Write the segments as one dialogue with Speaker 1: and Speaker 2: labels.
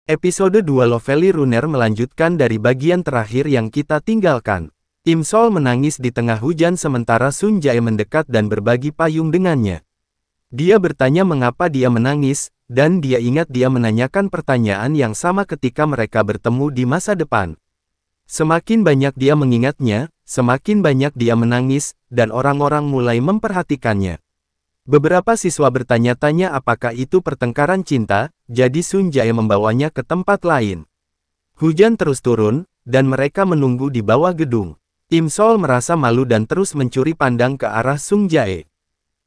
Speaker 1: Episode 2 Lovely Runner melanjutkan dari bagian terakhir yang kita tinggalkan. Im Sol menangis di tengah hujan sementara Sun Jae mendekat dan berbagi payung dengannya. Dia bertanya mengapa dia menangis, dan dia ingat dia menanyakan pertanyaan yang sama ketika mereka bertemu di masa depan. Semakin banyak dia mengingatnya, semakin banyak dia menangis, dan orang-orang mulai memperhatikannya. Beberapa siswa bertanya-tanya apakah itu pertengkaran cinta, jadi Sun Jae membawanya ke tempat lain. Hujan terus turun, dan mereka menunggu di bawah gedung. Im Sol merasa malu dan terus mencuri pandang ke arah Sun Jae.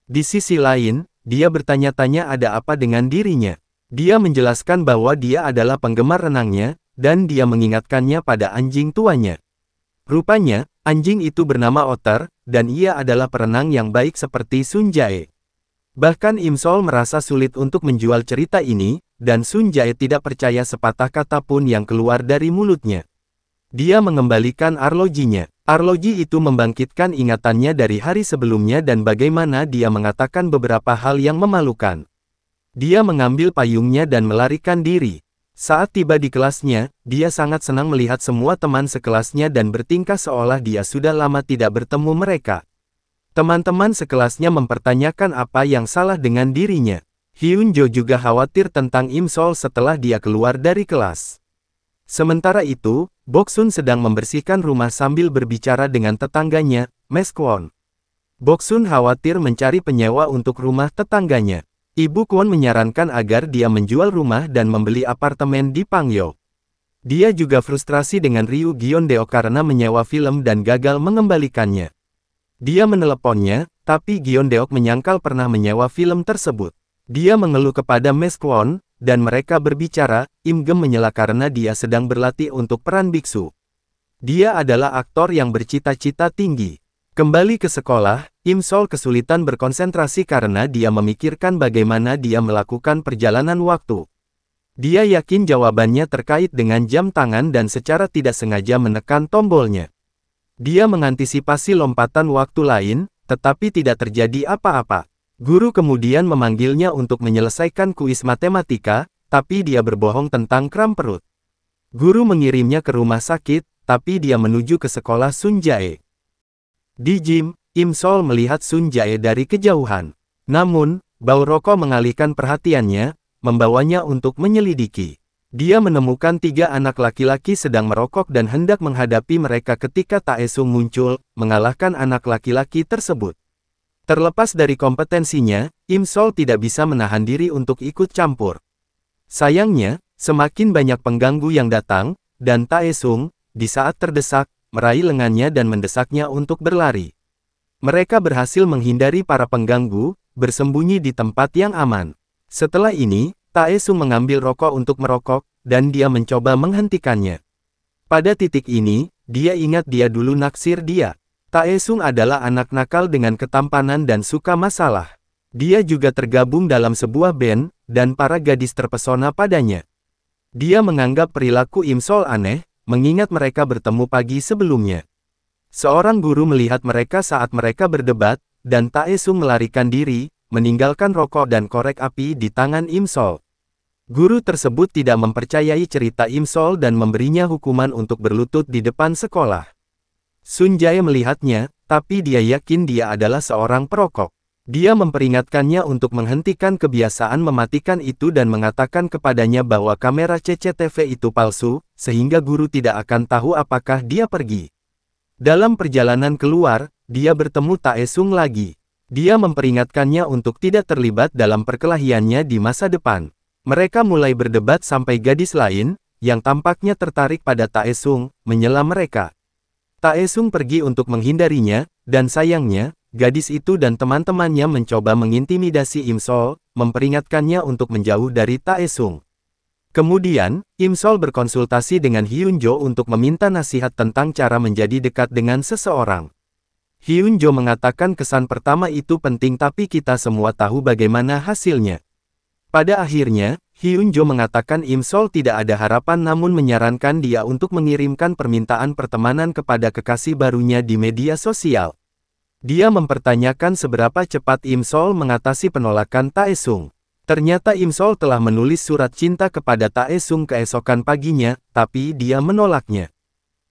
Speaker 1: Di sisi lain, dia bertanya-tanya ada apa dengan dirinya. Dia menjelaskan bahwa dia adalah penggemar renangnya, dan dia mengingatkannya pada anjing tuanya. Rupanya, anjing itu bernama Otter, dan ia adalah perenang yang baik seperti Sun Jae. Bahkan Im Sol merasa sulit untuk menjual cerita ini, dan Sun Jae tidak percaya sepatah kata pun yang keluar dari mulutnya. Dia mengembalikan arlojinya. Arloji itu membangkitkan ingatannya dari hari sebelumnya dan bagaimana dia mengatakan beberapa hal yang memalukan. Dia mengambil payungnya dan melarikan diri. Saat tiba di kelasnya, dia sangat senang melihat semua teman sekelasnya dan bertingkah seolah dia sudah lama tidak bertemu mereka. Teman-teman sekelasnya mempertanyakan apa yang salah dengan dirinya. Hyun Jo juga khawatir tentang Im Sol setelah dia keluar dari kelas. Sementara itu, Bok Sun sedang membersihkan rumah sambil berbicara dengan tetangganya, Mes Kwon. Bok Sun khawatir mencari penyewa untuk rumah tetangganya. Ibu Kwon menyarankan agar dia menjual rumah dan membeli apartemen di Pangyo. Dia juga frustrasi dengan Ryu Gyeondeo karena menyewa film dan gagal mengembalikannya. Dia meneleponnya, tapi Gyeondeok menyangkal pernah menyewa film tersebut. Dia mengeluh kepada Mes Kwon, dan mereka berbicara. Im Gem menyela karena dia sedang berlatih untuk peran biksu. Dia adalah aktor yang bercita-cita tinggi. Kembali ke sekolah, Im Sol kesulitan berkonsentrasi karena dia memikirkan bagaimana dia melakukan perjalanan waktu. Dia yakin jawabannya terkait dengan jam tangan dan secara tidak sengaja menekan tombolnya. Dia mengantisipasi lompatan waktu lain, tetapi tidak terjadi apa-apa. Guru kemudian memanggilnya untuk menyelesaikan kuis matematika, tapi dia berbohong tentang kram perut. Guru mengirimnya ke rumah sakit, tapi dia menuju ke sekolah Sun Jae. Di gym, Im Sol melihat Sun Jae dari kejauhan. Namun, bau rokok mengalihkan perhatiannya, membawanya untuk menyelidiki. Dia menemukan 3 anak laki-laki sedang merokok dan hendak menghadapi mereka ketika Taesung muncul, mengalahkan anak laki-laki tersebut. Terlepas dari kompetensinya, Im Sol tidak bisa menahan diri untuk ikut campur. Sayangnya, semakin banyak pengganggu yang datang, dan Taesung, di saat terdesak, meraih lengannya dan mendesaknya untuk berlari. Mereka berhasil menghindari para pengganggu, bersembunyi di tempat yang aman. Setelah ini, Taesung mengambil rokok untuk merokok, dan dia mencoba menghentikannya. Pada titik ini, dia ingat dia dulu naksir dia. Taesung adalah anak nakal dengan ketampanan dan suka masalah. Dia juga tergabung dalam sebuah band, dan para gadis terpesona padanya. Dia menganggap perilaku Im Sol aneh, mengingat mereka bertemu pagi sebelumnya. Seorang guru melihat mereka saat mereka berdebat, dan Taesung melarikan diri, meninggalkan rokok dan korek api di tangan Im Sol. Guru tersebut tidak mempercayai cerita Im Sol dan memberinya hukuman untuk berlutut di depan sekolah. Sun Jae melihatnya, tapi dia yakin dia adalah seorang perokok. Dia memperingatkannya untuk menghentikan kebiasaan mematikan itu dan mengatakan kepadanya bahwa kamera CCTV itu palsu, sehingga guru tidak akan tahu apakah dia pergi. Dalam perjalanan keluar, dia bertemu Taesung lagi. Dia memperingatkannya untuk tidak terlibat dalam perkelahiannya di masa depan. Mereka mulai berdebat sampai gadis lain, yang tampaknya tertarik pada Taesung, menyela mereka. Taesung pergi untuk menghindarinya, dan sayangnya, gadis itu dan teman-temannya mencoba mengintimidasi Im Sol, memperingatkannya untuk menjauh dari Taesung. Kemudian, Im Sol berkonsultasi dengan Hyun Jo untuk meminta nasihat tentang cara menjadi dekat dengan seseorang. Hyun Jo mengatakan kesan pertama itu penting tapi kita semua tahu bagaimana hasilnya. Pada akhirnya, Hyun Jo mengatakan Im Sol tidak ada harapan namun menyarankan dia untuk mengirimkan permintaan pertemanan kepada kekasih barunya di media sosial. Dia mempertanyakan seberapa cepat Im Sol mengatasi penolakan Taesung. Ternyata Im Sol telah menulis surat cinta kepada Taesung keesokan paginya, tapi dia menolaknya.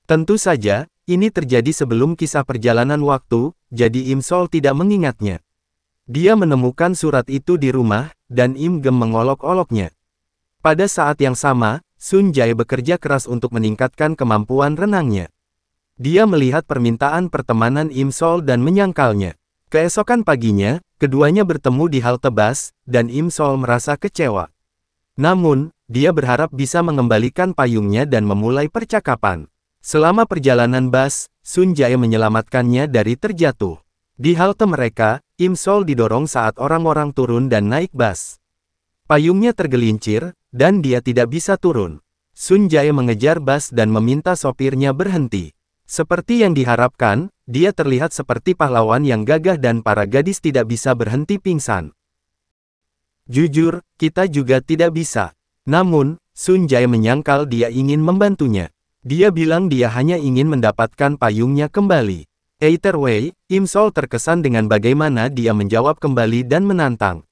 Speaker 1: Tentu saja, ini terjadi sebelum kisah perjalanan waktu, jadi Im Sol tidak mengingatnya. Dia menemukan surat itu di rumah, dan Im Gem mengolok-oloknya. Pada saat yang sama, Sun Jae bekerja keras untuk meningkatkan kemampuan renangnya. Dia melihat permintaan pertemanan Im Sol dan menyangkalnya. Keesokan paginya, keduanya bertemu di halte bus, dan Im Sol merasa kecewa. Namun, dia berharap bisa mengembalikan payungnya dan memulai percakapan. Selama perjalanan bus, Sun Jae menyelamatkannya dari terjatuh. Di halte mereka, Im Sol didorong saat orang-orang turun dan naik bus. Payungnya tergelincir, dan dia tidak bisa turun. Sun Jae mengejar bus dan meminta sopirnya berhenti. Seperti yang diharapkan, dia terlihat seperti pahlawan yang gagah dan para gadis tidak bisa berhenti pingsan. Jujur, kita juga tidak bisa. Namun, Sun Jae menyangkal dia ingin membantunya. Dia bilang dia hanya ingin mendapatkan payungnya kembali. Either way, Im Sol terkesan dengan bagaimana dia menjawab kembali dan menantang.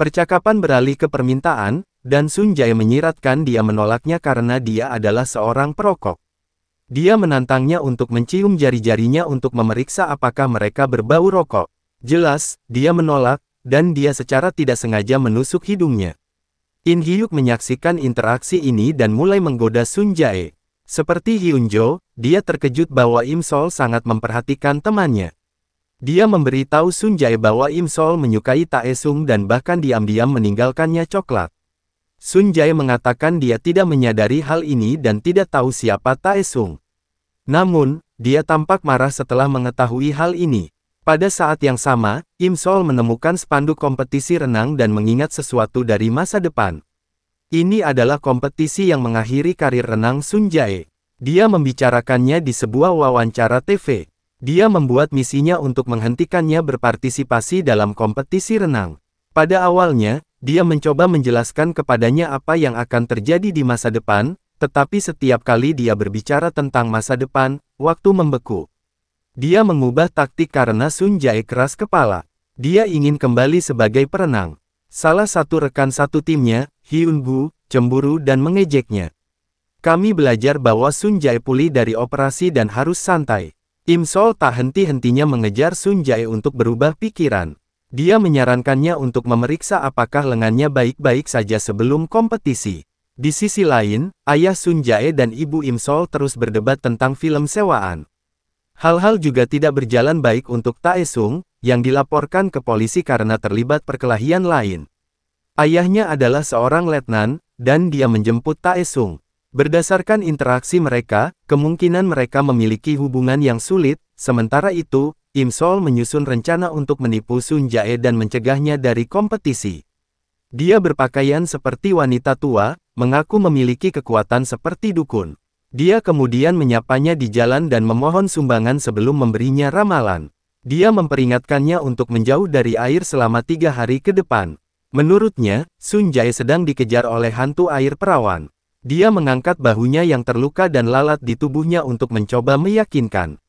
Speaker 1: Percakapan beralih ke permintaan, dan Sun Jae menyiratkan dia menolaknya karena dia adalah seorang perokok. Dia menantangnya untuk mencium jari-jarinya untuk memeriksa apakah mereka berbau rokok. Jelas, dia menolak, dan dia secara tidak sengaja menusuk hidungnya. In Hyuk menyaksikan interaksi ini dan mulai menggoda Sun Jae. Seperti Hyunjo, dia terkejut bahwa Im Sol sangat memperhatikan temannya. Dia memberitahu Sun Jae bahwa Im Sol menyukai Taesung dan bahkan diam-diam meninggalkannya coklat. Sun Jae mengatakan dia tidak menyadari hal ini dan tidak tahu siapa Taesung. Namun, dia tampak marah setelah mengetahui hal ini. Pada saat yang sama, Im Sol menemukan spanduk kompetisi renang dan mengingat sesuatu dari masa depan. Ini adalah kompetisi yang mengakhiri karir renang Sun Jae. Dia membicarakannya di sebuah wawancara TV. Dia membuat misinya untuk menghentikannya berpartisipasi dalam kompetisi renang. Pada awalnya, dia mencoba menjelaskan kepadanya apa yang akan terjadi di masa depan, tetapi setiap kali dia berbicara tentang masa depan, waktu membeku. Dia mengubah taktik karena Sun Jae keras kepala. Dia ingin kembali sebagai perenang. Salah satu rekan satu timnya, Hyun Bu, cemburu dan mengejeknya. Kami belajar bahwa Sun Jae pulih dari operasi dan harus santai. Im Sol tak henti-hentinya mengejar Sun Jae untuk berubah pikiran. Dia menyarankannya untuk memeriksa apakah lengannya baik-baik saja sebelum kompetisi. Di sisi lain, ayah Sun Jae dan ibu Im Sol terus berdebat tentang film sewaan. Hal-hal juga tidak berjalan baik untuk Taesung, yang dilaporkan ke polisi karena terlibat perkelahian lain. Ayahnya adalah seorang letnan, dan dia menjemput Taesung. Berdasarkan interaksi mereka, kemungkinan mereka memiliki hubungan yang sulit, sementara itu, Im Sol menyusun rencana untuk menipu Sun Jae dan mencegahnya dari kompetisi. Dia berpakaian seperti wanita tua, mengaku memiliki kekuatan seperti dukun. Dia kemudian menyapanya di jalan dan memohon sumbangan sebelum memberinya ramalan. Dia memperingatkannya untuk menjauh dari air selama 3 hari ke depan. Menurutnya, Sun Jae sedang dikejar oleh hantu air perawan. Dia mengangkat bahunya yang terluka dan lalat di tubuhnya untuk mencoba meyakinkan.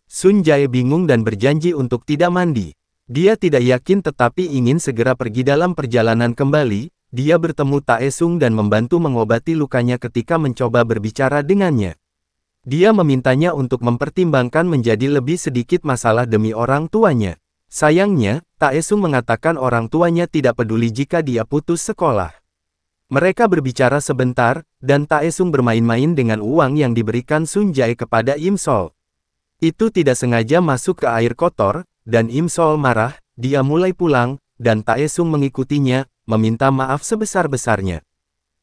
Speaker 1: Sun Jae bingung dan berjanji untuk tidak mandi. Dia tidak yakin tetapi ingin segera pergi dalam perjalanan kembali. Dia bertemu Taesung dan membantu mengobati lukanya ketika mencoba berbicara dengannya. Dia memintanya untuk mempertimbangkan menjadi lebih sedikit masalah demi orang tuanya. Sayangnya, Taesung mengatakan orang tuanya tidak peduli jika dia putus sekolah. Mereka berbicara sebentar, dan Taesung bermain-main dengan uang yang diberikan Sun Jae kepada Im Sol. Itu tidak sengaja masuk ke air kotor, dan Im Sol marah, dia mulai pulang, dan Taesung mengikutinya, meminta maaf sebesar-besarnya.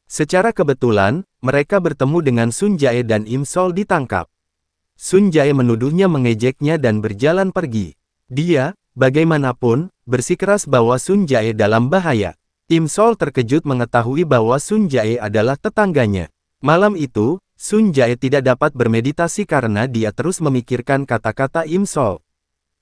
Speaker 1: Secara kebetulan, mereka bertemu dengan Sun Jae dan Im Sol ditangkap. Sun Jae menuduhnya mengejeknya dan berjalan pergi. Dia, bagaimanapun, bersikeras bahwa Sun Jae dalam bahaya. Im Sol terkejut mengetahui bahwa Sun Jae adalah tetangganya. Malam itu, Sun Jae tidak dapat bermeditasi karena dia terus memikirkan kata-kata Im Sol.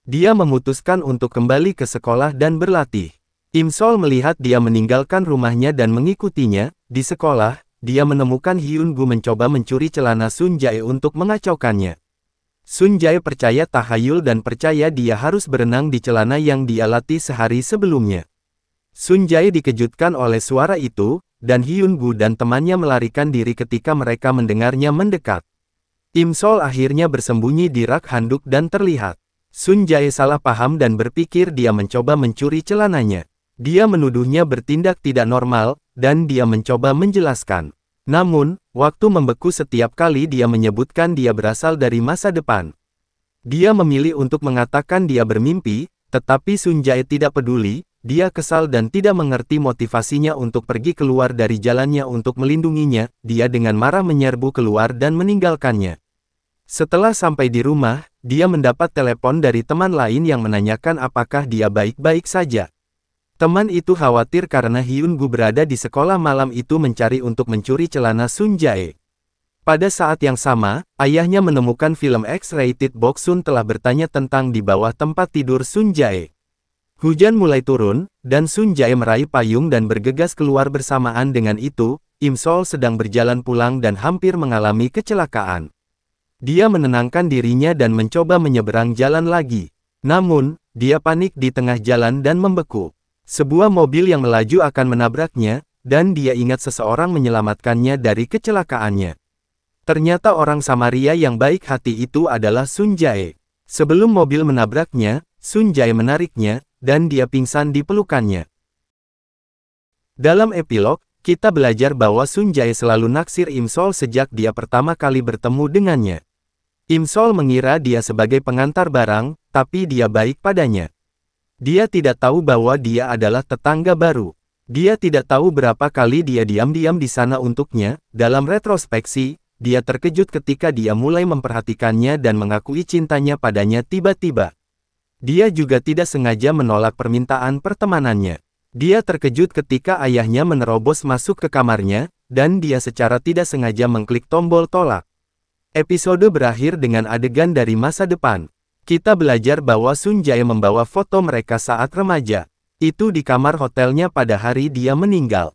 Speaker 1: Dia memutuskan untuk kembali ke sekolah dan berlatih. Im Sol melihat dia meninggalkan rumahnya dan mengikutinya. Di sekolah, dia menemukan Hyun Gu mencoba mencuri celana Sun Jae untuk mengacaukannya. Sun Jae percaya tahayul dan percaya dia harus berenang di celana yang dia latih sehari sebelumnya. Sun Jae dikejutkan oleh suara itu, dan Hyun Gu dan temannya melarikan diri ketika mereka mendengarnya mendekat. Im Sol akhirnya bersembunyi di rak handuk dan terlihat. Sun Jae salah paham dan berpikir dia mencoba mencuri celananya. Dia menuduhnya bertindak tidak normal, dan dia mencoba menjelaskan. Namun, waktu membeku setiap kali dia menyebutkan dia berasal dari masa depan. Dia memilih untuk mengatakan dia bermimpi, tetapi Sun Jae tidak peduli. Dia kesal dan tidak mengerti motivasinya untuk pergi keluar dari jalannya untuk melindunginya. Dia dengan marah menyerbu keluar dan meninggalkannya. Setelah sampai di rumah, dia mendapat telepon dari teman lain yang menanyakan apakah dia baik-baik saja. Teman itu khawatir karena Hyun Gu berada di sekolah malam itu mencari untuk mencuri celana Sun Jae. Pada saat yang sama, ayahnya menemukan film X-rated box Sun telah bertanya tentang di bawah tempat tidur Sun Jae. Hujan mulai turun, dan Sun Jae meraih payung dan bergegas keluar bersamaan dengan itu. Im Sol sedang berjalan pulang dan hampir mengalami kecelakaan. Dia menenangkan dirinya dan mencoba menyeberang jalan lagi. Namun, dia panik di tengah jalan dan membeku. Sebuah mobil yang melaju akan menabraknya, dan dia ingat seseorang menyelamatkannya dari kecelakaannya. Ternyata orang Samaria yang baik hati itu adalah Sun Jae. Sebelum mobil menabraknya, Sun Jae menariknya, dan dia pingsan di pelukannya. Dalam epilog, kita belajar bahwa Sun Jae selalu naksir Im Sol sejak dia pertama kali bertemu dengannya. Im Sol mengira dia sebagai pengantar barang, tapi dia baik padanya. Dia tidak tahu bahwa dia adalah tetangga baru. Dia tidak tahu berapa kali dia diam-diam di sana untuknya. Dalam retrospeksi, dia terkejut ketika dia mulai memperhatikannya dan mengakui cintanya padanya tiba-tiba. Dia juga tidak sengaja menolak permintaan pertemanannya. Dia terkejut ketika ayahnya menerobos masuk ke kamarnya, dan dia secara tidak sengaja mengklik tombol tolak. Episode berakhir dengan adegan dari masa depan. Kita belajar bahwa Sun Jae membawa foto mereka saat remaja. Itu di kamar hotelnya pada hari dia meninggal.